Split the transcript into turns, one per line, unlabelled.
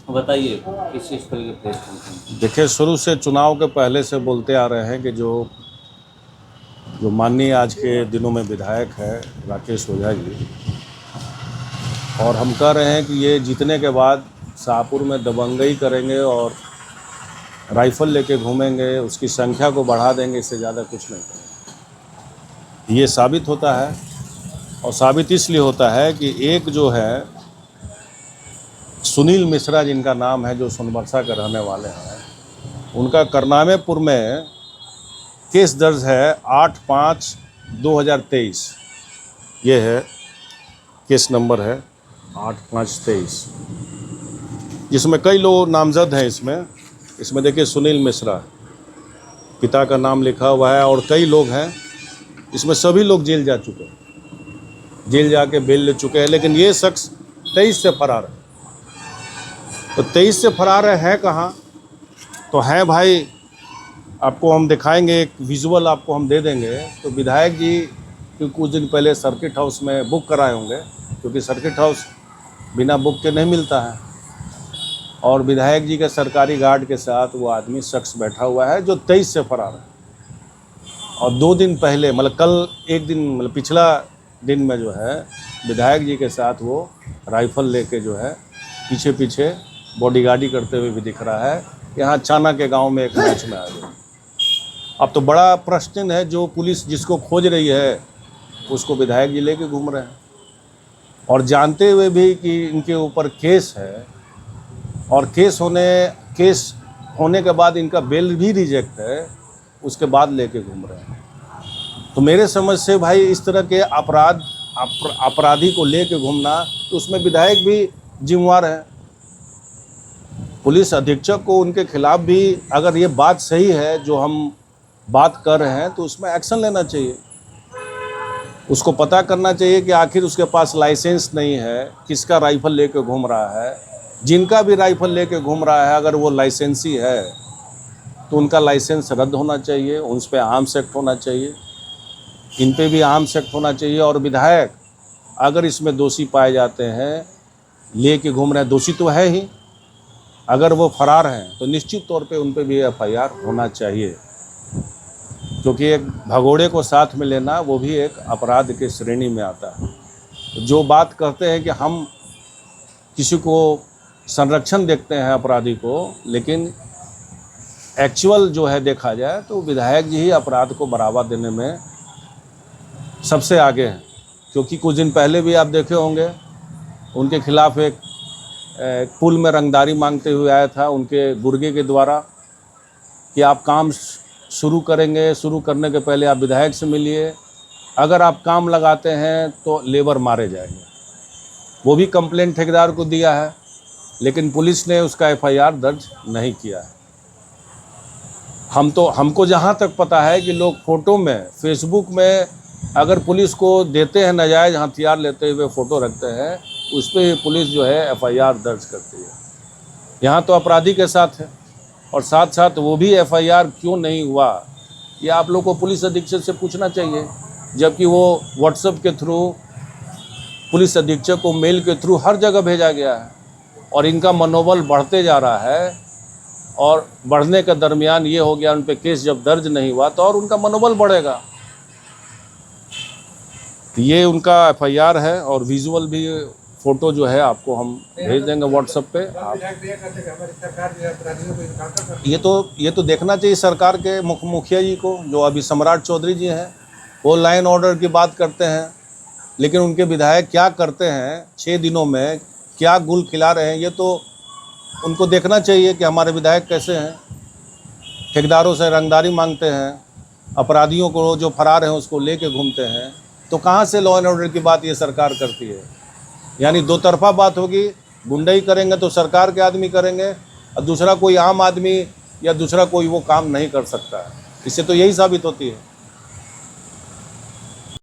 बताइए किस चीज़ पर ये प्रेस कॉन्फ्रेंस?
देखिए, शुरू से चुनाव के पहले से बोलते आ रहे हैं कि जो माननीय आज के दिनों में विधायक है राकेश ओझा जी, और हम कह रहे हैं कि ये जीतने के बाद शाहपुर में दबंगई करेंगे और राइफल लेके घूमेंगे, उसकी संख्या को बढ़ा देंगे, इससे ज़्यादा कुछ नहीं करेंगे। ये साबित होता है, और साबित इसलिए होता है कि एक जो है सुनील मिश्रा जिनका नाम है, जो सोनबरसा के रहने वाले हैं, उनका करनामेपुर में केस दर्ज है 8/5/2023। ये है केस नंबर है 8/5/23, जिसमें कई लोग नामजद हैं। इसमें देखिए सुनील मिश्रा पिता का नाम लिखा हुआ है, और कई लोग हैं इसमें, सभी लोग जेल जा चुके हैं, जेल जाके बेल ले चुके हैं। लेकिन ये शख्स 23 से फरार है। तो 23 से फरार है कहाँ? तो हैं भाई, आपको हम दिखाएंगे, एक विजुअल आपको हम दे देंगे। तो विधायक जी कि कुछ दिन पहले सर्किट हाउस में बुक कराए होंगे, क्योंकि सर्किट हाउस बिना बुक के नहीं मिलता है, और विधायक जी के सरकारी गार्ड के साथ वो आदमी शख्स बैठा हुआ है जो 23 से फरार है। और 2 दिन पहले, मतलब कल एक दिन, मतलब पिछला दिन में जो है विधायक जी के साथ वो राइफल लेके जो है पीछे पीछे बॉडीगार्डी करते हुए भी दिख रहा है। यहाँ चाना के गांव में एक मैच में आ गया। अब तो बड़ा प्रश्न है, जो पुलिस जिसको खोज रही है उसको विधायक जी लेके घूम रहे हैं, और जानते हुए भी कि इनके ऊपर केस है, और केस होने के बाद इनका बेल भी रिजेक्ट है, उसके बाद लेके घूम रहे हैं। तो मेरे समझ से भाई, इस तरह के अपराधी को लेके घूमना, तो उसमें विधायक भी जिम्मेवार है। पुलिस अधीक्षक को उनके खिलाफ भी, अगर ये बात सही है जो हम बात कर रहे हैं, तो उसमें एक्शन लेना चाहिए। उसको पता करना चाहिए कि आखिर उसके पास लाइसेंस नहीं है, किसका राइफल लेके घूम रहा है। जिनका भी राइफल लेके घूम रहा है, अगर वो लाइसेंसी है तो उनका लाइसेंस रद्द होना चाहिए, उन पर आर्म्स एक्ट होना चाहिए, इन पे भी आर्म्स एक्ट होना चाहिए। और विधायक अगर इसमें दोषी पाए जाते हैं, लेके घूम रहे हैं, दोषी तो है ही, अगर वो फरार हैं तो निश्चित तौर पे उन पे भी FIR होना चाहिए, क्योंकि एक भगोड़े को साथ में लेना वो भी एक अपराध के श्रेणी में आता है। जो बात कहते हैं कि हम किसी को संरक्षण देखते हैं अपराधी को, लेकिन एक्चुअल जो है देखा जाए तो विधायक जी ही अपराध को बढ़ावा देने में सबसे आगे हैं। क्योंकि कुछ दिन पहले भी आप देखे होंगे, उनके खिलाफ एक पुल में रंगदारी मांगते हुए आया था उनके गुर्गे के द्वारा, कि आप काम शुरू करेंगे, शुरू करने के पहले आप विधायक से मिलिए, अगर आप काम लगाते हैं तो लेबर मारे जाएंगे। वो भी कंप्लेंट ठेकेदार को दिया है, लेकिन पुलिस ने उसका FIR दर्ज नहीं किया है। हमको जहाँ तक पता है कि लोग फ़ोटो में, फेसबुक में अगर पुलिस को देते हैं नाजायज़ हथियार लेते हुए फ़ोटो रखते हैं, उस पर पुलिस जो है FIR दर्ज करती है। यहाँ तो अपराधी के साथ है, और साथ साथ वो भी FIR क्यों नहीं हुआ, ये आप लोग को पुलिस अधीक्षक से पूछना चाहिए। जबकि वो व्हाट्सएप के थ्रू पुलिस अधीक्षक को मेल के थ्रू हर जगह भेजा गया है, और इनका मनोबल बढ़ते जा रहा है। और बढ़ने के दरमियान ये हो गया, उन पर केस जब दर्ज नहीं हुआ तो और उनका मनोबल बढ़ेगा। ये उनका FIR है, और विजुअल भी, फ़ोटो जो है आपको हम भेज देंगे व्हाट्सएप पे। आप ये तो देखना चाहिए सरकार के मुखिया जी को, जो अभी सम्राट चौधरी जी हैं। वो लाइन ऑर्डर की बात करते हैं, लेकिन उनके विधायक क्या करते हैं 6 दिनों में, क्या गुल खिला रहे हैं, ये तो उनको देखना चाहिए कि हमारे विधायक कैसे हैं। ठेकेदारों से रंगदारी मांगते हैं, अपराधियों को जो फरार हैं उसको लेके घूमते हैं। तो कहाँ से लॉ एंड ऑर्डर की बात ये सरकार करती है? यानी दो तरफा बात होगी। गुंडाई करेंगे तो सरकार के आदमी करेंगे, और दूसरा कोई आम आदमी या दूसरा कोई वो काम नहीं कर सकता है। इससे तो यही साबित होती है।